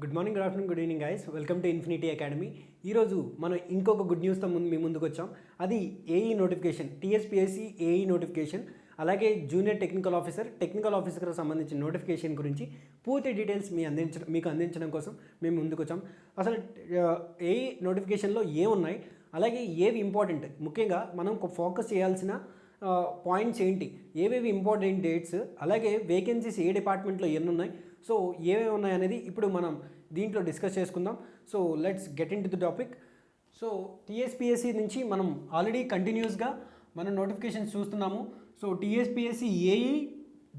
Good morning, good afternoon, good evening guys. Welcome to infinity academy. ఈరోజు మనం ఇంకొక good న్యూస్తో మీ ముందుకు వచ్చాం. అది AE notification, TSPSC AE notification, అలాగే జూనియర్ టెక్నికల్ ఆఫీసర్కి సంబంధించిన నోటిఫికేషన్ గురించి పూర్తి డీటెయిల్స్ మీకు అందించడం కోసం మేము ముందుకు వచ్చాం. అసలు ఏఈ నోటిఫికేషన్లో ఏమున్నాయి, అలాగే ఏవి ఇంపార్టెంట్, ముఖ్యంగా మనం ఫోకస్ చేయాల్సిన పాయింట్స్ ఏంటి, ఏవేవి ఇంపార్టెంట్ డేట్స్, అలాగే వేకెన్సీస్ ఏ డిపార్ట్మెంట్లో ఎన్ని ఉన్నాయి, సో ఏమేమి ఉన్నాయి అనేది ఇప్పుడు మనం దీంట్లో డిస్కస్ చేసుకుందాం. So let's get in to the topic. So TSPSC నుంచి మనం ఆల్రెడీ కంటిన్యూస్గా మనం నోటిఫికేషన్స్ చూస్తున్నాము. So TSPSC AE,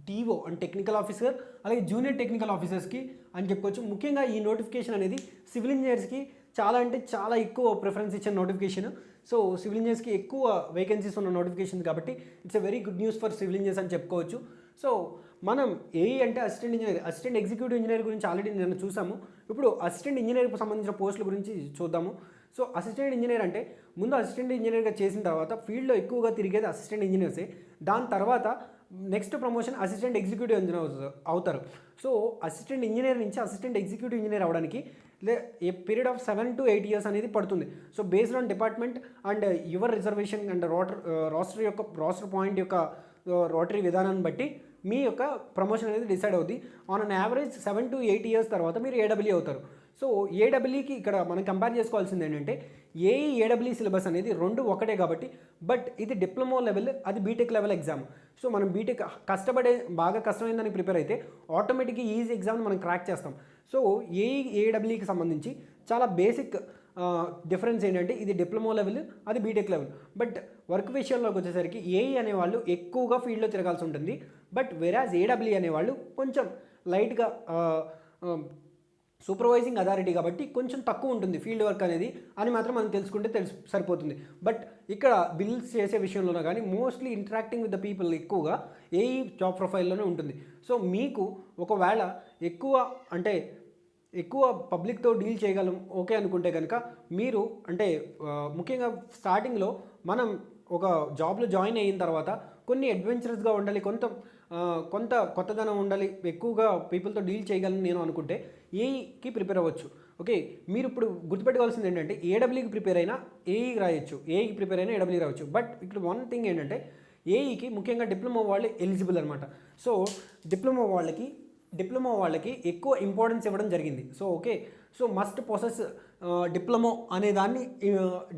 TO and technical officer, అలాగే జూనియర్ టెక్నికల్ ఆఫీసర్స్కి అని చెప్పుకోవచ్చు. ముఖ్యంగా ఈ నోటిఫికేషన్ అనేది సివిల్ ఇంజనీర్స్కి చాలా ఎక్కువ ప్రిఫరెన్స్ ఇచ్చిన నోటిఫికేషన్. సో సివిల్ ఇంజనీర్స్కి ఎక్కువ వేకెన్సీస్ ఉన్న నోటిఫికేషన్ కాబట్టి it's a very good news for civil engineers అని చెప్పుకోవచ్చు. సో మనం ఏఈ అంటే అసిస్టెంట్ ఎగ్జిక్యూటివ్ ఇంజనీర్ గురించి ఆల్రెడీ నేను చూసాము. ఇప్పుడు అసిస్టెంట్ ఇంజనీర్కి సంబంధించిన పోస్టుల గురించి చూద్దాము. సో అసిస్టెంట్ ఇంజనీర్ అంటే ముందు అసిస్టెంట్ ఇంజనీర్గా చేసిన తర్వాత ఫీల్డ్లో ఎక్కువగా తిరిగేది అసిస్టెంట్ ఇంజనీర్సే. దాని తర్వాత next promotion assistant executive engineer అవుతారు. సో అసిస్టెంట్ ఇంజనీర్ నుంచి అసిస్టెంట్ ఎగ్జిక్యూటివ్ ఇంజనీర్ అవ్వడానికి a period of 7 to 8 years అనేది పడుతుంది. So based on department and your reservation and roster point యొక్క రోటరీ విధానాన్ని బట్టి మీ యొక్క ప్రమోషన్ అనేది డిసైడ్ అవుద్ది. On an average 7 to 8 years తర్వాత మీరు ఏడబ్ల్యూ అవుతారు. సో ఏడబ్ల్యూకి ఇక్కడ మనం కంపేర్ చేసుకోవాల్సింది ఏంటంటే ఏఈ ఏడబ్ల్యూ సిలబస్ అనేది రెండు ఒకటే కాబట్టి, బట్ ఇది డిప్లొమా లెవెల్, అది బీటెక్ లెవెల్ ఎగ్జామ్. సో మనం బీటెక్ బాగా కష్టమైందని ప్రిపేర్ అయితే ఆటోమేటిక్గా ఈజీ ఎగ్జామ్ మనం క్రాక్ చేస్తాం. సో ఏఈ ఏడబ్ల్యూకి సంబంధించి చాలా బేసిక్ డిఫరెన్స్ ఏంటంటే ఇది డిప్లొమా లెవెల్, అది బీటెక్ లెవెల్. బట్ వర్క్ విషయంలోకి వచ్చేసరికి ఏఈ అనేవాళ్ళు ఎక్కువగా ఫీల్డ్లో తిరగాల్సి ఉంటుంది. బట్ వెరాజ్ ఏడబ్ల్యూ అనేవాళ్ళు కొంచెం లైట్గా సూపర్వైజింగ్ అథారిటీ కాబట్టి కొంచెం తక్కువ ఉంటుంది ఫీల్డ్ వర్క్ అనేది అని మాత్రం మనం తెలుసుకుంటే సరిపోతుంది. బట్ ఇక్కడ బిల్స్ చేసే విషయంలోనే కానీ mostly interacting with the people ఎక్కువగా ఏఈ జాబ్ ప్రొఫైల్లోనే ఉంటుంది. సో మీకు ఒకవేళ ఎక్కువ పబ్లిక్తో డీల్ చేయగలం ఓకే అనుకుంటే కనుక మీరు ముఖ్యంగా స్టార్టింగ్లో మనం ఒక జాబ్లో జాయిన్ అయిన తర్వాత కొన్ని అడ్వెంచరస్గా ఉండాలి, కొంత కొత్తదనం ఉండాలి, ఎక్కువగా పీపుల్తో డీల్ చేయగలను నేను అనుకుంటే ఏఈకి ప్రిపేర్ అవ్వచ్చు. ఓకే, మీరు ఇప్పుడు గుర్తుపెట్టుకోవాల్సింది ఏంటంటే ఏడబ్ల్యూకి ప్రిపేర్ అయినా ఏఈకి రాయొచ్చు, ఏఈకి ప్రిపేర్ అయినా ఏడబ్ల్యూ రాయొచ్చు. బట్ ఇక్కడ వన్ థింగ్ ఏంటంటే ఏఈకి ముఖ్యంగా డిప్లొమా వాళ్ళు ఎలిజిబుల్ అనమాట. సో డిప్లొమా వాళ్ళకి ఎక్కువ ఇంపార్టెన్స్ ఇవ్వడం జరిగింది. సో మస్ట్ పొసెస్ డిప్లొమా అనే దాన్ని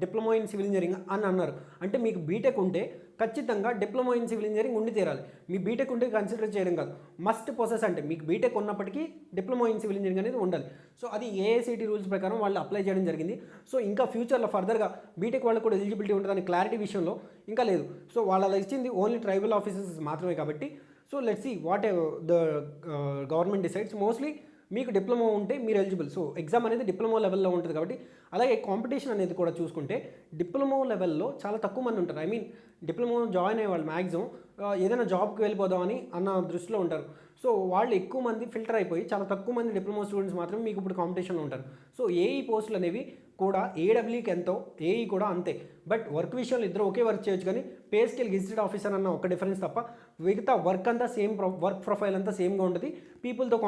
డిప్లొమా ఇన్ సివిల్ ఇంజనీరింగ్ అని అన్నారు. అంటే మీకు బీటెక్ ఉంటే ఖచ్చితంగా డిప్లొమా ఇన్ సివిల్ ఇంజనీరింగ్ ఉండి తీరాలి. మీ బీటెక్ ఉంటే కన్సిడర్ చేయడం కాదు, మస్ట్ పొసెస్ అంటే మీకు బీటెక్ ఉన్నప్పటికీ డిప్లొమా ఇన్ సివిల్ ఇంజనీరింగ్ అనేది ఉండాలి. సో అది ఏఐసిటి రూల్స్ ప్రకారం వాళ్ళు అప్లై చేయడం జరిగింది. సో ఇంకా ఫ్యూచర్లో ఫర్దర్గా బీటెక్ వాళ్ళకు కూడా ఎలిజిబిలిటీ ఉంటుందని క్లారిటీ విషయంలో ఇంకా లేదు. సో వాళ్ళ ఇచ్చింది ఓన్లీ ట్రైబల్ ఆఫీసర్స్ మాత్రమే కాబట్టి. So let's see what the government decides. Mostly మీకు డిప్లొమా ఉంటే మీరు ఎలిజిబుల్. సో ఎగ్జామ్ అనేది డిప్లొమా లెవెల్లో ఉంటుంది కాబట్టి. అలాగే కాంపిటీషన్ అనేది కూడా చూసుకుంటే డిప్లొమా లెవెల్లో చాలా తక్కువ మంది ఉంటారు. డిప్లొమా జాయిన్ అయ్యే వాళ్ళు మ్యాక్సిమం ఏదైనా జాబ్కి వెళ్ళిపోదామని అన్న దృష్టిలో ఉంటారు. సో వాళ్ళు ఎక్కువ మంది ఫిల్టర్ అయిపోయి చాలా తక్కువ మంది డిప్లొమా స్టూడెంట్స్ మాత్రం మీకు ఇప్పుడు కాంపిటీషన్లో ఉంటారు. సో ఏఈ పోస్టులు అనేవి కూడా ఏడబ్ల్యూకి ఎంతో, ఏఈ కూడా అంతే. బట్ వర్క్ విషయంలో ఇద్దరు ఒకే వర్క్ చేయొచ్చు, కానీ పే స్కేల్ గెజిటెడ్ ఆఫీసర్ అన్న ఒక డిఫరెన్స్ తప్ప మిగతా వర్క్ అంతా సేమ్, వర్క్ ప్రొఫైల్ అంతా సేమ్గా ఉంటుంది. పీపుల్తో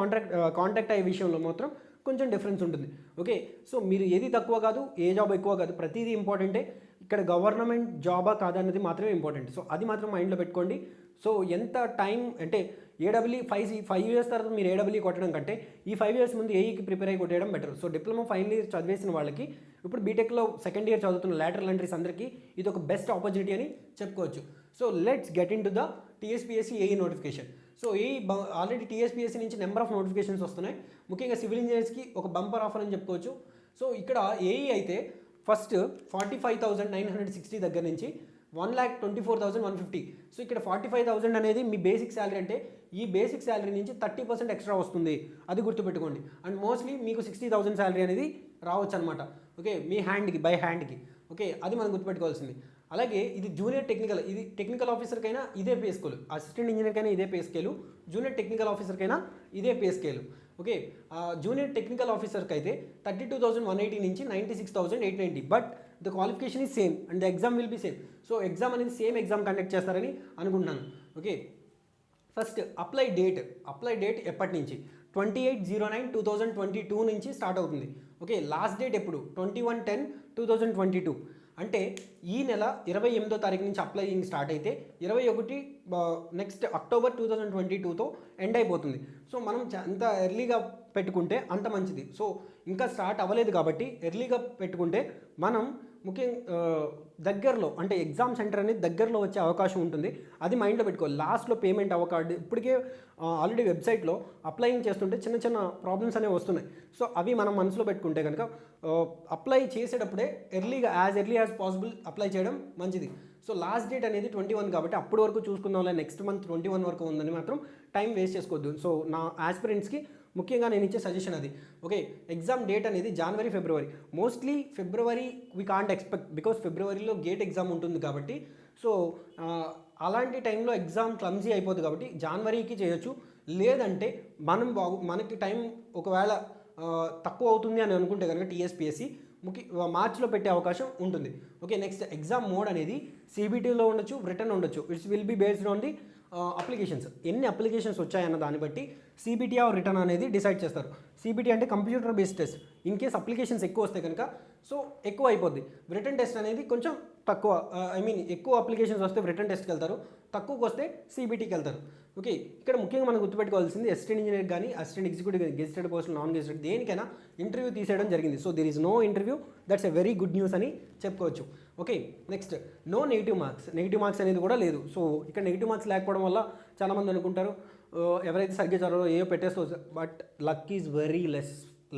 కాంటాక్ట్ అయ్యే విషయంలో మాత్రం కొంచెం డిఫరెన్స్ ఉంటుంది. ఓకే, సో మీరు ఏది తక్కువ కాదు, ఏ జాబ్ ఎక్కువ కాదు, ప్రతిదీ ఇంపార్టెంటే. ఇక్కడ గవర్నమెంట్ జాబా కాదన్నది మాత్రమే ఇంపార్టెంట్. సో అది మాత్రం మైండ్లో పెట్టుకోండి. సో ఎంత టైం అంటే ఏడబ్ల్యూ 5 years తర్వాత మీరు ఏడబ్ల్యూ కొట్టడం కంటే ఈ 5 years ముందు ఏఈకి ప్రిపేర్ అయ్యి కొట్టేయడం better. So diploma final year చదివేసిన వాళ్ళకి ఇప్పుడు బీటెక్లో సెకండ్ ఇయర్ చదువుతున్న లాటరల్ ఎంట్రీస్ అందరికీ ఇది ఒక బెస్ట్ ఆపర్చునిటీ అని చెప్పుకోవచ్చు. So let's get in to the TSPSC AE notification. So already TSPSC నుంచి నెంబర్ ఆఫ్ నోటిఫికేషన్స్ వస్తున్నాయి. ముఖ్యంగా సివిల్ ఇంజనీర్స్కి ఒక బంపర్ ఆఫర్ అని చెప్పుకోవచ్చు. సో ఇక్కడ ఏఈ అయితే ఫస్ట్ 45,960 దగ్గర నుంచి 1,24,150. సో ఇక్కడ 45,000 అనేది మీ బేసిక్ శాలరీ. అంటే ఈ బేసిక్ శాలరీ నుంచి 30% ఎక్స్ట్రా వస్తుంది, అది గుర్తుపెట్టుకోండి. అండ్ మోస్ట్లీ మీకు 60,000 శాలరీ అనేది రావచ్చు అనమాట. ఓకే, మీ బై హ్యాండ్కి. ఓకే, అది మనం గుర్తుపెట్టుకోవాల్సింది. అలాగే ఇది జూనియర్ టెక్నికల్ ఆఫీసర్కైనా ఇదే పే స్కేలు, అసిస్టెంట్ ఇంజనీర్కైనా ఇదే పే స్కేలు, జూనియర్ టెక్నికల్ ఆఫీసర్కైనా ఇదే pay scale. Okay, junior technical ఆఫీసర్కి అయితే 32,180 నుంచి 96,890. But the qualification is same and the exam will be same. So exam అనేది సేమ్ ఎగ్జామ్ కండక్ట్ చేస్తారని అనుకుంటున్నాను. ఓకే, ఫస్ట్ అప్లై డేట్ ఎప్పటి నుంచి 28/09/2022 నుంచి స్టార్ట్ అవుతుంది. ఓకే, లాస్ట్ డేట్ ఎప్పుడు 21/10/2022. అంటే ఈ నెల 28వ తారీఖు నుంచి అప్లైయింగ్ స్టార్ట్ అయితే 21 నెక్స్ట్ అక్టోబర్ 2022తో ఎండ్ అయిపోతుంది. సో మనం ఎంత ఎర్లీగా పెట్టుకుంటే అంత మంచిది. సో ఇంకా స్టార్ట్ అవ్వలేదు కాబట్టి ఎర్లీగా పెట్టుకుంటే మనం ముఖ్యంగా దగ్గరలో అంటే ఎగ్జామ్ సెంటర్ అనేది దగ్గరలో వచ్చే అవకాశం ఉంటుంది. అది మైండ్లో పెట్టుకోవాలి. లాస్ట్లో పేమెంట్ అవ్వకాడు ఇప్పటికే ఆల్రెడీ వెబ్సైట్లో అప్లైయింగ్ చేస్తుంటే చిన్న చిన్న ప్రాబ్లమ్స్ అనేవి వస్తున్నాయి. సో అవి మనం మనసులో పెట్టుకుంటే కనుక అప్లై చేసేటప్పుడే as early as possible apply చేయడం మంచిది. సో లాస్ట్ డేట్ అనేది 21 కాబట్టి అప్పటి వరకు చూసుకుందాం, నెక్స్ట్ మంత్ 21 వరకు ఉందని మాత్రం టైం వేస్ట్ చేసుకోవద్దు. సో నా ఆస్పిరెంట్స్కి ముఖ్యంగా నేను ఇచ్చే సజెషన్ అది. ఓకే, ఎగ్జామ్ డేట్ అనేది జనవరి, ఫిబ్రవరి. Mostly February we can't expect, because ఫిబ్రవరిలో గేట్ ఎగ్జామ్ ఉంటుంది కాబట్టి. సో అలాంటి టైంలో ఎగ్జామ్ క్లమ్జీ అయిపోతుంది కాబట్టి జనవరికి చేయొచ్చు. లేదంటే మనకి టైం ఒకవేళ తక్కువ అవుతుంది అని అనుకుంటే కనుక టీఎస్పీఎస్సీ మార్చిలో పెట్టే అవకాశం ఉంటుంది. ఓకే, నెక్స్ట్ ఎగ్జామ్ మోడ్ అనేది సిబిటీలో ఉండొచ్చు, రిటర్న్ ఉండొచ్చు. It's will be based on the applications. ఎన్ని అప్లికేషన్స్ వచ్చాయన్న దాన్ని బట్టి సిబిటీ ఆర్ రిటర్న్ అనేది డిసైడ్ చేస్తారు. సిబిటీ అంటే computer based test. In case applications ఎక్కువ వస్తే కనుక సో ఎక్కువ అయిపోద్ది. రిటర్న్ టెస్ట్ అనేది కొంచెం తక్కువ, ఎక్కువ అప్లికేషన్స్ వస్తే రిటర్న్ టెస్ట్కి వెళ్తారు, తక్కువకి వస్తే సిబిటీకి వెళ్తారు. ఓకే, ఇక్కడ ముఖ్యంగా మనం గుర్తుపెట్టుకోవాల్సింది అసిస్టెంట్ ఇంజనీర్ కానీ assistant executive gazetted post, non gazetted దేనికైనా ఇంటర్వ్యూ తీసేయడం జరిగింది. So there is no interview, that's a very good news అని చెప్పుకోవచ్చు. Okay, next no negative marks. Negative marks అనేది కూడా లేదు. సో ఇక్కడ నెగిటివ్ మార్క్స్ లేకపోవడం వల్ల చాలామంది అనుకుంటారు ఎవరైతే సరిగ్గా చదవరో ఏవో పెట్టేస్తూ, but luck is very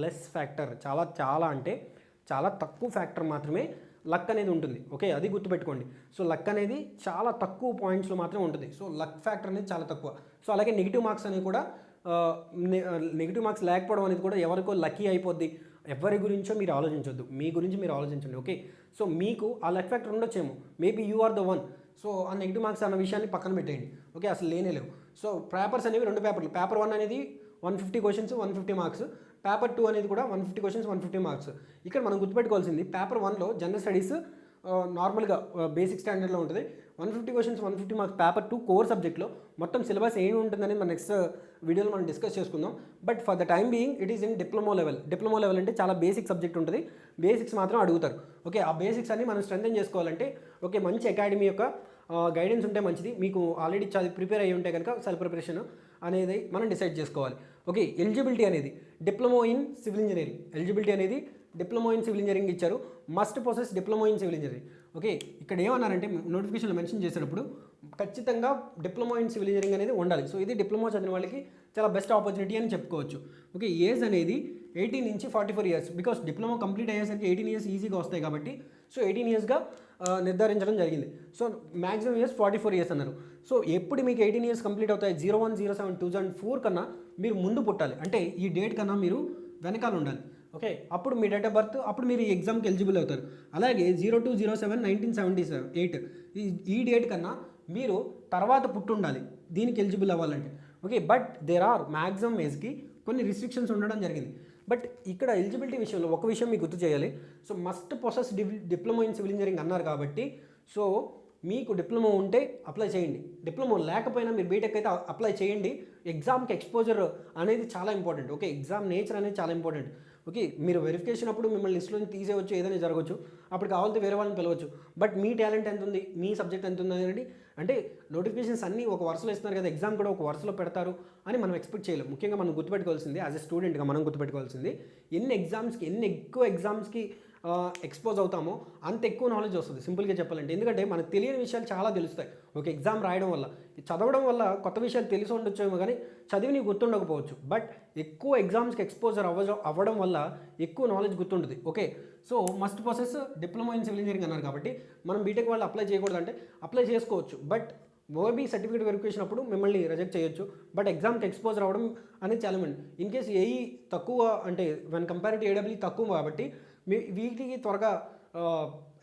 less factor. చాలా అంటే చాలా తక్కువ ఫ్యాక్టర్ మాత్రమే లక్ అనేది ఉంటుంది. ఓకే, అది గుర్తుపెట్టుకోండి. సో లక్ అనేది చాలా తక్కువ పాయింట్స్లో మాత్రమే ఉంటుంది. సో లక్ ఫ్యాక్టర్ అనేది చాలా తక్కువ. సో అలాగే నెగిటివ్ మార్క్స్ అనేవి కూడా నెగిటివ్ మార్క్స్ లేకపోవడం అనేది కూడా ఎవరికో లక్కీ అయిపోద్ది. ఎవరి గురించో మీరు ఆలోచించొద్దు, మీ గురించి మీరు ఆలోచించండి. ఓకే, సో మీకు ఆ లక్ ఫ్యాక్టర్ ఉండొచ్చేమో, maybe you are the one. So ఆ నెగిటివ్ మార్క్స్ అన్న విషయాన్ని పక్కన పెట్టేయండి. ఓకే, అసలు లేవు. సో పేపర్స్ అనేవి 2 పేపర్లు. పేపర్ 1 అనేది 150 క్వశ్చన్స్ 150 మార్క్స్. పేపర్ 2 అనేది కూడా 150 క్వశ్చన్స్ 150 మార్క్స్. ఇక్కడ మనం గుర్తుపెట్టుకోవాల్సింది పేపర్ 1లో జనరల్ స్టడీస్ నార్మల్గా బేసిక్ స్టాండర్డ్లో ఉంటుంది. 150 క్వశ్చన్స్ 150 మార్క్స్. పేపర్ 2 కోర్ సబ్జెక్ట్లో మొత్తం సిలబస్ ఏమి ఉంటుందని మన నెక్స్ట్ వీడియోలో మనం డిస్కస్ చేసుకుందాం. But for the time being it is in diploma level. Diploma level అంటే చాలా బేసిక్ సబ్జెక్ట్ ఉంటుంది, బేసిక్స్ మాత్రం అడుగుతారు. ఓకే, ఆ బేసిక్స్ అన్ని మనం స్ట్రెంథెన్ చేసుకోవాలంటే ఓకే మంచి అకాడమీ యొక్క గైడెన్స్ ఉంటే మంచిది. మీకు ఆల్రెడీ ప్రిపేర్ అయ్యి ఉంటే కనుక సెల్ఫ్ ప్రిపరేషన్ అనేది మనం డిసైడ్ చేసుకోవాలి. ఓకే, ఎలిజిబిలిటీ అనేది diploma in civil engineering. Eligibility అనేది డిప్లొమా ఇన్ సివిల్ ఇంజనీరింగ్ ఇచ్చారు. Must process diploma in civil engineering. Okay, ఇక్కడ ఏమన్నారంటే నోటిఫికేషన్లో మెన్షన్ చేసేటప్పుడు ఖచ్చితంగా డిప్లొమా ఇన్ సివిల్ ఇంజనీరింగ్ అనేది ఉండాలి. సో ఇది డిప్లొమా చదివిన వాళ్ళకి చాలా బెస్ట్ ఆపర్చునిటీ అని చెప్పుకోవచ్చు. ఓకే, ఏజ్ అనేది 18 నుంచి 44 ఇయర్స్. బికాస్ డిప్లొమా కంప్లీట్ అయ్యేసరికి 18 ఇయర్స్ ఈజీగా వస్తాయి కాబట్టి సో 18 ఇయర్స్గా నిర్ధారించడం జరిగింది. సో మ్యాక్సిమం ఇయర్స్ 44 ఇయర్స్ అన్నారు. సో ఎప్పుడు మీకు 18 ఇయర్స్ కంప్లీట్ అవుతాయి 01/07/2004 కన్నా మీరు ముందు పుట్టాలి. అంటే ఈ డేట్ కన్నా మీరు వెనకాల ఉండాలి. ఓకే, అప్పుడు మీ డేట్ ఆఫ్ బర్త్, అప్పుడు మీరు ఈ ఎగ్జామ్కి ఎలిజిబుల్ అవుతారు. అలాగే 02/07/1978 ఈ డేట్ కన్నా మీరు తర్వాత పుట్టుండాలి దీనికి ఎలిజిబుల్ అవ్వాలంటే. Okay, but there are maximum ఏజ్కి కొన్ని రిస్ట్రిక్షన్స్ ఉండడం జరిగింది. బట్ ఇక్కడ ఎలిజిబిలిటీ విషయంలో ఒక విషయం మీకు గుర్తు చేయాలి. So must possess diploma in civil engineering అన్నారు కాబట్టి సో మీకు డిప్లొమా ఉంటే అప్లై చేయండి. డిప్లొమా లేకపోయినా మీరు బీటెక్ అయితే అప్లై చేయండి. ఎగ్జామ్కి ఎక్స్పోజర్ అనేది చాలా ఇంపార్టెంట్. ఓకే, ఎగ్జామ్ నేచర్ అనేది చాలా ఇంపార్టెంట్. ఓకే, మీరు వెరిఫికేషన్ అప్పుడు మిమ్మల్ని లిస్ట్లో తీసేవచ్చు, ఏదైనా జరగవచ్చు, అప్పుడు కావాలంటే వేరే వాళ్ళని పిలవచ్చు. బట్ మీ టాలెంట్ ఎంత ఉంది, మీ సబ్జెక్ట్ ఎంత ఉంది అనేది అంటే నోటిఫికేషన్స్ అన్నీ ఒక వరుసలో ఇస్తున్నారు కదా, ఎగ్జామ్ కూడా ఒక వరుసలో పెడతారు అని మనం ఎక్స్పెక్ట్ చేయలేము. ముఖ్యంగా మనం గుర్తుపెట్టుకోవాల్సింది యాజ్ ఎ స్టూడెంట్గా మనం గుర్తుపెట్టుకోవాల్సింది ఎన్ని ఎక్కువ ఎగ్జామ్స్కి ఎక్స్పోజ్ అవుతామో అంత ఎక్కువ నాలెడ్జ్ వస్తుంది సింపుల్గా చెప్పాలంటే. ఎందుకంటే మనకు తెలియని విషయాలు చాలా తెలుస్తాయి ఒక ఎగ్జామ్ రాయడం వల్ల. చదవడం వల్ల కొత్త విషయాలు తెలిసి ఉండొచ్చేమో కానీ చదివి నీకు గుర్తుండకపోవచ్చు. బట్ ఎక్కువ ఎగ్జామ్స్కి ఎక్స్పోజర్ అవ్వడం వల్ల ఎక్కువ నాలెడ్జ్ గుర్తుంటుంది. Okay, so must process diploma in civil engineering అన్నారు కాబట్టి మనం బీటెక్ వాళ్ళు అప్లై చేయకూడదు అంటే అప్లై చేసుకోవచ్చు. బట్ ఓబీ సర్టిఫికేట్ వెరిఫికేషన్ అప్పుడు మిమ్మల్ని రిజెక్ట్ చేయొచ్చు. బట్ ఎగ్జామ్కి ఎక్స్పోజ్ అవ్వడం అనేది చాలా మంది. ఇన్ కేసు ఏఈ తక్కువ అంటే వన్ కంపేర్ టు ఏడబ్ల్యూ తక్కువ కాబట్టి వీటికి త్వరగా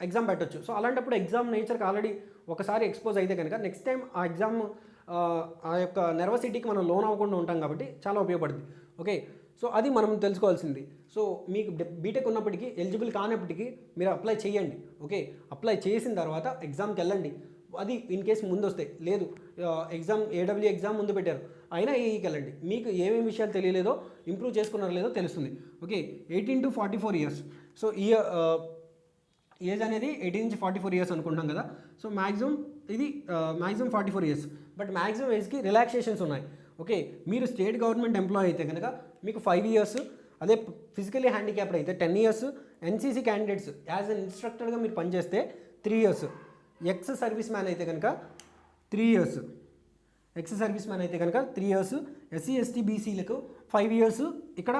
ఎగ్జామ్ పెట్టవచ్చు. సో అలాంటప్పుడు ఎగ్జామ్ నేచర్కి ఆల్రెడీ ఒకసారి ఎక్స్పోజ్ అయితే కనుక నెక్స్ట్ టైం ఆ ఎగ్జామ్ ఆ యొక్క నెర్వసిటీకి మనం లోన్ అవ్వకుండా ఉంటాం కాబట్టి చాలా ఉపయోగపడుతుంది. ఓకే, సో అది మనం తెలుసుకోవాల్సింది. సో మీకు బీటెక్ ఉన్నప్పటికీ ఎలిజిబుల్ కానప్పటికీ మీరు అప్లై చేయండి. ఓకే, అప్లై చేసిన తర్వాత ఎగ్జామ్కి వెళ్ళండి. అది ఇన్ కేసు ముందు వస్తే లేదు ఎగ్జామ్ ఏడబ్ల్యూ ఎగ్జామ్ ముందు పెట్టారు, అయినా ఏఈకి వెళ్ళండి. మీకు ఏమేమి విషయాలు తెలియలేదో, ఇంప్రూవ్ చేసుకున్నారో లేదో తెలుస్తుంది. Okay, 18 to 44 years. సో ఈ ఏజ్ అనేది 18 నుంచి 44 years అనుకుంటాం కదా. సో మ్యాక్సిమం ఇది మ్యాక్సిమం 44 years, బట్ మ్యాక్సిమం ఏజ్కి రిలాక్సేషన్స్ ఉన్నాయి. ఓకే, మీరు స్టేట్ గవర్నమెంట్ ఎంప్లాయ్ అయితే కనుక మీకు 5 years, అదే ఫిజికలీ హ్యాండిక్యాప్డ్ అయితే 10 years, NCC candidates as an ఇన్స్ట్రక్టర్గా మీరు పనిచేస్తే 3 years, ఎక్స్ సర్వీస్ మ్యాన్ అయితే కనుక 3 years, ఎక్స్ సర్వీస్ మ్యాన్ అయితే కనుక 3 years, ఎస్సీ ఎస్టీ బీసీలకు 5 years ఇక్కడ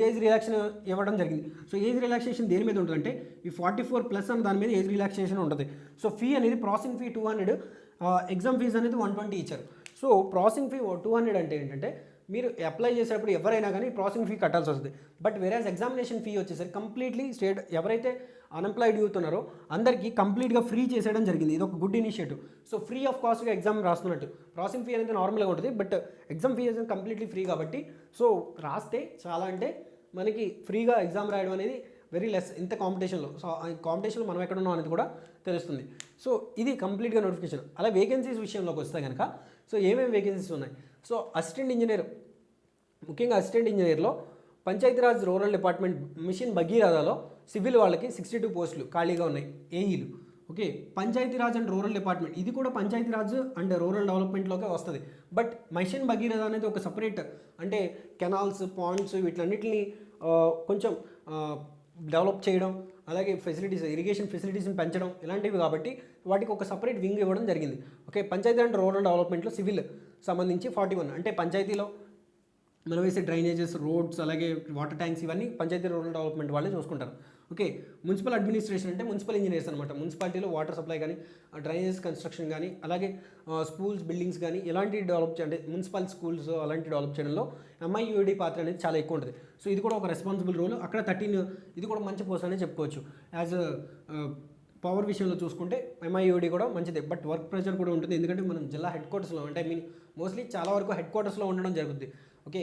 ఏజ్ రిలాక్సేషన్ ఇవ్వడం జరిగింది. సో ఏజ్ రిలాక్సేషన్ దేని మీద ఉంటుందంటే ఈ 44+ అని దాని మీద ఏజ్ రిలాక్సేషన్ ఉంటుంది. సో ఫీ అనేది ప్రాసెసింగ్ ఫీ 200, ఎగ్జామ్ ఫీజు అనేది 120 ఇచ్చారు. సో ప్రాసెసింగ్ ఫీ 200 అంటే ఏంటంటే మీరు అప్లై చేసేటప్పుడు ఎవరైనా కానీ ప్రాసెసింగ్ ఫీ కట్టాల్సి వస్తుంది. బట్ వేరేజ్ ఎగ్జామినేషన్ ఫీ వచ్చేసరికి కంప్లీట్లీ స్టేట్ ఎవరైతే అన్ఎంప్లాయిడ్ యూత్ ఉన్నారో అందరికీ కంప్లీట్గా ఫ్రీ చేసేయడం జరిగింది. ఇది ఒక good initiative. So free of కాస్ట్గా ఎగ్జామ్ రాస్తున్నట్టు. ప్రాసెసింగ్ ఫీ అనేది నార్మల్గా ఉంటుంది, బట్ ఎగ్జామ్ ఫీ అనేది కంప్లీట్లీ ఫ్రీ కాబట్టి సో రాస్తే చాలా అంటే మనకి ఫ్రీగా ఎగ్జామ్ రాయడం అనేది వెరీ లెస్ ఇంత కాంపిటీషన్లో. సో ఆ కాంపిటీషన్లో మనం ఎక్కడ ఉన్నాం అనేది కూడా తెలుస్తుంది. సో ఇది కంప్లీట్గా నోటిఫికేషన్. అలా వేకెన్సీస్ విషయంలోకి వస్తే కనుక సో ఏమేమి వేకెన్సీస్ ఉన్నాయి. సో అసిస్టెంట్ ఇంజనీర్, ముఖ్యంగా అసిస్టెంట్ ఇంజనీర్లో పంచాయతీరాజ్ రూరల్ డిపార్ట్మెంట్ మిషన్ భగీరథలో సివిల్ వాళ్ళకి 62 పోస్టులు ఖాళీగా ఉన్నాయి, ఏఈలు. Okay, Panchayati Raj and rural department ఇది కూడా పంచాయతీరాజ్ అండ్ రూరల్ డెవలప్మెంట్లోకే వస్తుంది. బట్ మిషన్ భగీరథ అనేది ఒక సపరేట్, అంటే కెనాల్స్, పాండ్స్ వీటిలన్నిటిని కొంచెం డెవలప్ చేయడం, అలాగే ఫెసిలిటీస్, ఇరిగేషన్ ఫెసిలిటీస్ని పెంచడం ఇలాంటివి కాబట్టి వాటికి ఒక సపరేట్ వింగ్ ఇవ్వడం జరిగింది. ఓకే, పంచాయతీ అండ్ రూరల్ డెవలప్మెంట్లో సివిల్ సంబంధించి 41, అంటే పంచాయతీలో మనం వేసే డ్రైనేజెస్, రోడ్స్, అలాగే వాటర్ ట్యాంక్స్ ఇవన్నీ పంచాయతీ రూరల్ డెవలప్మెంట్ వాళ్ళే చూసుకుంటారు. ఓకే, మున్సిపల్ అడ్మినిస్ట్రేషన్ అంటే మున్సిపల్ ఇంజనీర్స్ అనమాట. మున్సిపాలిటీలో వాటర్ సప్లై కానీ, డ్రైనేజెస్ కన్స్ట్రక్షన్ కానీ, అలాగే స్కూల్స్, బిల్డింగ్స్ కానీ ఇలాంటివి డెవలప్ అంటే మున్సిపల్ స్కూల్స్ అలాంటి డెవలప్ చేయడంలో ఎంఐయుడి పాత్ర అనేది చాలా ఎక్కువ ఉంటుంది. సో ఇది కూడా ఒక రెస్పాన్సిబుల్ రోల్. అక్కడ 13 ఇది కూడా మంచి పోస్ట్ అనేది చెప్పుకోవచ్చు. యాజ్ పవర్ విషయంలో చూసుకుంటే ఎంఐయుడి కూడా మంచిదే, బట్ వర్క్ ప్రెషర్ కూడా ఉంటుంది. ఎందుకంటే మనం జిల్లా హెడ్ క్వార్టర్స్లో అంటే మోస్ట్లీ చాలా వరకు హెడ్ క్వార్టర్స్లో ఉండడం జరుగుతుంది. ఓకే,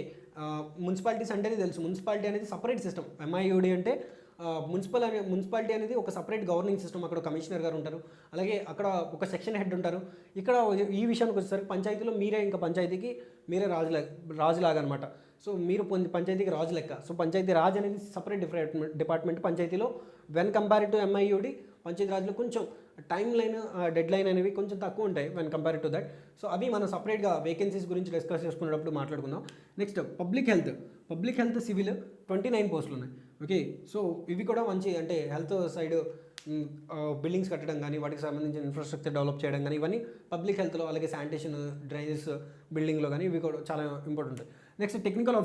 మున్సిపాలిటీస్ అంటేనే తెలుసు, మున్సిపాలిటీ అనేది సపరేట్ సిస్టమ్. ఎంఐయుడి అంటే మున్సిపాలిటీ అనేది ఒక సపరేట్ గవర్నింగ్ సిస్టమ్. అక్కడ కమిషనర్ గారు ఉంటారు, అలాగే అక్కడ ఒక సెక్షన్ హెడ్ ఉంటారు. ఇక్కడ ఈ విషయానికి వచ్చేసరికి పంచాయతీలో మీరే ఇంకా పంచాయతీకి మీరే రాజులాగా అనమాట. సో మీరు పంచాయతీకి రాజు లెక్క. సో పంచాయతీ రాజ్ అనేది సపరేట్ డిపార్ట్మెంట్ పంచాయతీలో. వెన్ కంపేర్ టు ఎంఐయుడి పంచాయతీ రాజ్లో కొంచెం టైం లైన్, డెడ్ లైన్ అనేవి కొంచెం తక్కువ ఉంటాయి when compare to that. So అవి మనం సపరేట్గా వేకెన్సీస్ గురించి డిస్కస్ చేసుకునేటప్పుడు మాట్లాడుకుందాం. నెక్స్ట్ పబ్లిక్ హెల్త్ సివిల్ 29 పోస్టులు ఉన్నాయి. ఓకే, సో ఇవి కూడా మంచి, అంటే హెల్త్ సైడ్ బిల్డింగ్స్ కట్టడం కానీ, వాటికి సంబంధించిన ఇన్ఫ్రాస్ట్రక్చర్ డెవలప్ చేయడం కానీ ఇవన్నీ పబ్లిక్ హెల్త్లో, అలాగే శానిటేషన్, డ్రైనేజెస్ బిల్డింగ్లో కానీ ఇవి కూడా చాలా ఇంపార్టెంట్. నెక్స్ట్ టెక్నికల్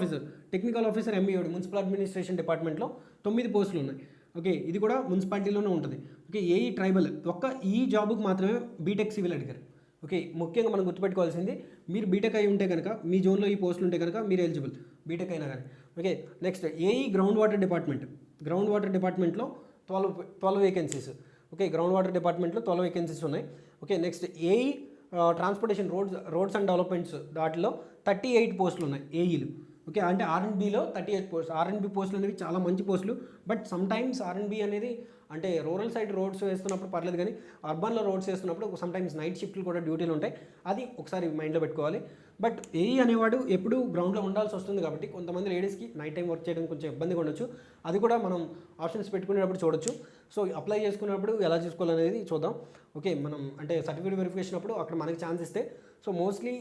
ఆఫీసర్ ఎంఈఓడి మున్సిపల్ అడ్మినిస్ట్రేషన్ డిపార్ట్మెంట్లో 9 పోస్టులు ఉన్నాయి. ఓకే, ఇది కూడా మున్సిపాలిటీలోనే ఉంటుంది. ఓకే, ఏఈ ట్రైబల్ ఒక్క ఈ జాబ్కి మాత్రమే బీటెక్ సివిల్ అడిగారు. ఓకే, ముఖ్యంగా మనం గుర్తుపెట్టుకోవాల్సింది మీరు బీటెక్ అయి ఉంటే కనుక, మీ జోన్లో ఈ పోస్టులు ఉంటే కనుక మీరు ఎలిజిబుల్, బీటెక్ అయినా కానీ. Okay, next AE ground water డిపార్ట్మెంట్లో 12 వేకెన్సీస్. ఓకే, గ్రౌండ్ వాటర్ డిపార్ట్మెంట్లో 12 వేకెన్సీస్ ఉన్నాయి. Okay, next AE transportation roads and developments దాంట్లో 38 పోస్టులు ఉన్నాయి ఏఈలు. ఓకే, అంటే ఆర్ఎండ్బీలో 38 పోస్టులు. ఆర్ఎండ్బీ పోస్టులు అనేవి చాలా మంచి పోస్టులు, బట్ సమ్టైమ్స్ ఆర్ఎండ్బీ అనేది అంటే రూరల్ సైడ్ రోడ్స్ వేస్తున్నప్పుడు పర్లేదు, కానీ అర్బన్లో రోడ్స్ వేస్తున్నప్పుడు సమ్టైమ్స్ నైట్ షిఫ్ట్లు కూడా డ్యూటీలు ఉంటాయి. అది ఒకసారి మైండ్లో పెట్టుకోవాలి. బట్ ఏఈ అనేవాడు ఎప్పుడు గ్రౌండ్లో ఉండాల్సి వస్తుంది కాబట్టి కొంతమంది లేడీస్కి నైట్ టైం వర్క్ చేయడం కొంచెం ఇబ్బందిగా ఉండొచ్చు. అది కూడా మనం ఆప్షన్స్ పెట్టుకునేటప్పుడు చూడొచ్చు. సో అప్లై చేసుకునేటప్పుడు ఎలా చేసుకోవాలనేది చూద్దాం. ఓకే, మనం అంటే సర్టిఫికేట్ వెరిఫికేషన్ అప్పుడు అక్కడ మనకి ఛాన్స్ ఇస్తే, so mostly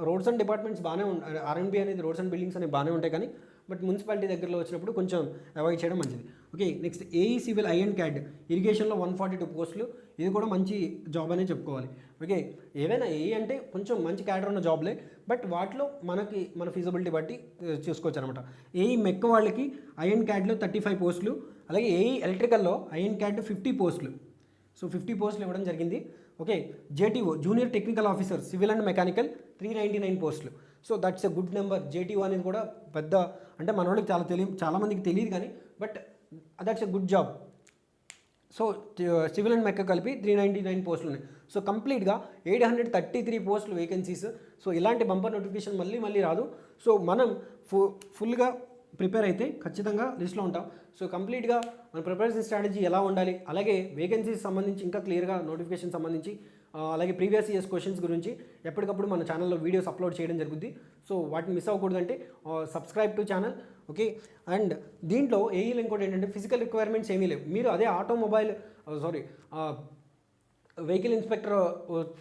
roads and departments బాగానే ఉంటాయి. ఆర్ఎండ్బీ అనేది రోడ్స్ అండ్ బిల్డింగ్స్ అనేవి బాగానే ఉంటాయి, కానీ బట్ మున్సిపాలిటీ దగ్గరలో వచ్చినప్పుడు కొంచెం అవాయిడ్ చేయడం మంచిది. Okay, next AE civil in CAD ఇరిగేషన్లో 142 పోస్టులు. ఇది కూడా మంచి జాబ్ అనే చెప్పుకోవాలి. ఓకే, ఏవైనా ఏఈ అంటే కొంచెం మంచి క్యాడర్ ఉన్న జాబ్లే, బట్ వాటిలో మన ఫీజిబిలిటీ బట్టి చూసుకోవచ్చు అనమాట. ఏఈ మెక్క వాళ్ళకి ఐఎన్ క్యాడ్లో 35 పోస్టులు, అలాగే ఏఈ ఎలక్ట్రికల్లో ఐఎన్ క్యాడ్ 50 పోస్టులు. సో 50 పోస్టులు ఇవ్వడం జరిగింది. Okay, JTO junior technical officer civil and mechanical 399 పోస్టులు. So that's a good number. JTO అనేది కూడా పెద్ద, అంటే మన వాళ్ళకి చాలా మందికి తెలియదు కానీ, but that's a good job. So civil and mech కలిపి 399 పోస్టులు ఉన్నాయి. సో కంప్లీట్గా 833 పోస్టులు వేకెన్సీస్. సో ఇలాంటి బంపర్ నోటిఫికేషన్ మళ్ళీ రాదు. సో మనం ఫుల్గా ప్రిపేర్ అయితే ఖచ్చితంగా లిస్ట్లో ఉంటాం. సో కంప్లీట్గా మన ప్రిపరేషన్ స్ట్రాటజీ ఎలా ఉండాలి, అలాగే వేకెన్సీస్ సంబంధించి ఇంకా క్లియర్గా నోటిఫికేషన్ సంబంధించి అలాగే ప్రీవియస్ ఇయర్స్ క్వశ్చన్స్ గురించి ఎప్పటికప్పుడు మన ఛానల్లో వీడియోస్ అప్లోడ్ చేయడం జరుగుతుంది. సో వాటిని మిస్ అవ్వకూడదంటే subscribe to channel. Okay, and దీంట్లో ఏఈలో ఇంకోటి ఏంటంటే ఫిజికల్ రిక్వైర్మెంట్స్ ఏమీ లేవు. మీరు అదే ఆటోమొబైల్ వెహికల్ ఇన్స్పెక్టర్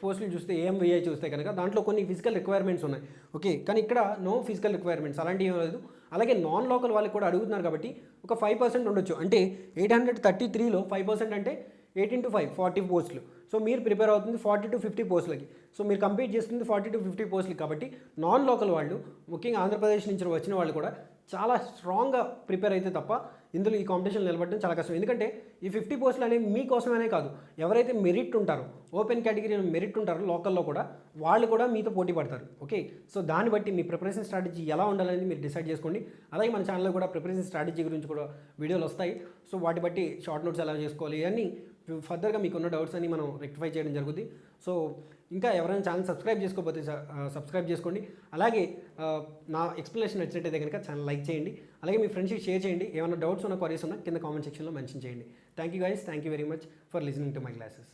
పోస్టులు చూస్తే ఏఎంవిఐ చూస్తే కనుక దాంట్లో కొన్ని ఫిజికల్ రిక్వైర్మెంట్స్ ఉన్నాయి. ఓకే, కానీ ఇక్కడ నో ఫిజికల్ రిక్వైర్మెంట్స్ అలాంటివి ఏం లేదు. అలాగే నాన్ లోకల్ వాళ్ళకి కూడా అడుగుతున్నారు కాబట్టి ఒక 5% ఉండొచ్చు. అంటే 833లో 5% అంటే 18 to 5 40 పోస్టులు. సో మీరు ప్రిపేర్ అవుతుంది 40 to 50 పోస్టులకి. సో మీరు కంప్లీట్ చేస్తుంది 40 to 50 పోస్టులకి. కాబట్టి నాన్ లోకల్ వాళ్ళు, ముఖ్యంగా ఆంధ్రప్రదేశ్ నుంచి వచ్చిన వాళ్ళు కూడా చాలా స్ట్రాంగ్గా ప్రిపేర్ అయితే తప్ప ఇందులో ఈ కాంపిటీషన్ నిలబడడం చాలా కష్టం. ఎందుకంటే ఈ 50 పోస్టులు అనేవి మీకోసమనే కాదు, ఎవరైతే మెరిట్ ఉంటారో, ఓపెన్ కేటగిరీలో మెరిట్ ఉంటారో లోకల్లో కూడా, వాళ్ళు కూడా మీతో పోటీ పడతారు. ఓకే, సో దాన్ని బట్టి మీ ప్రిపరేషన్ స్ట్రాటజీ ఎలా ఉండాలనేది మీరు డిసైడ్ చేసుకోండి. అలాగే మన ఛానల్లో కూడా ప్రిపరేషన్ స్ట్రాటజీ గురించి కూడా వీడియోలు వస్తాయి. సో వాటి బట్టి షార్ట్ నోట్స్ ఎలా చేసుకోవాలి ఇవన్నీ ఫర్దర్గా మీకున్న డౌట్స్ అని మనం రెక్టిఫై చేయడం జరుగుతుంది. సో ఇంకా ఎవరైనా ఛానల్ సబ్స్క్రైబ్ చేసుకోకపోతే సబ్స్క్రైబ్ చేసుకోండి. అలాగే నా ఎక్స్ప్లెనేషన్ నచ్చినట్టయితే కనుక ఛానల్ లైక్ చేయండి. అలాగే మీ ఫ్రెండ్స్కి షేర్ చేయండి. ఏమైనా డౌట్స్ ఉన్న క్వరీస్ ఉన్నా కింద కామెంట్ సెక్షన్లో మెన్షన్ చేయండి. Thank you guys, thank you very much for listening to my classes.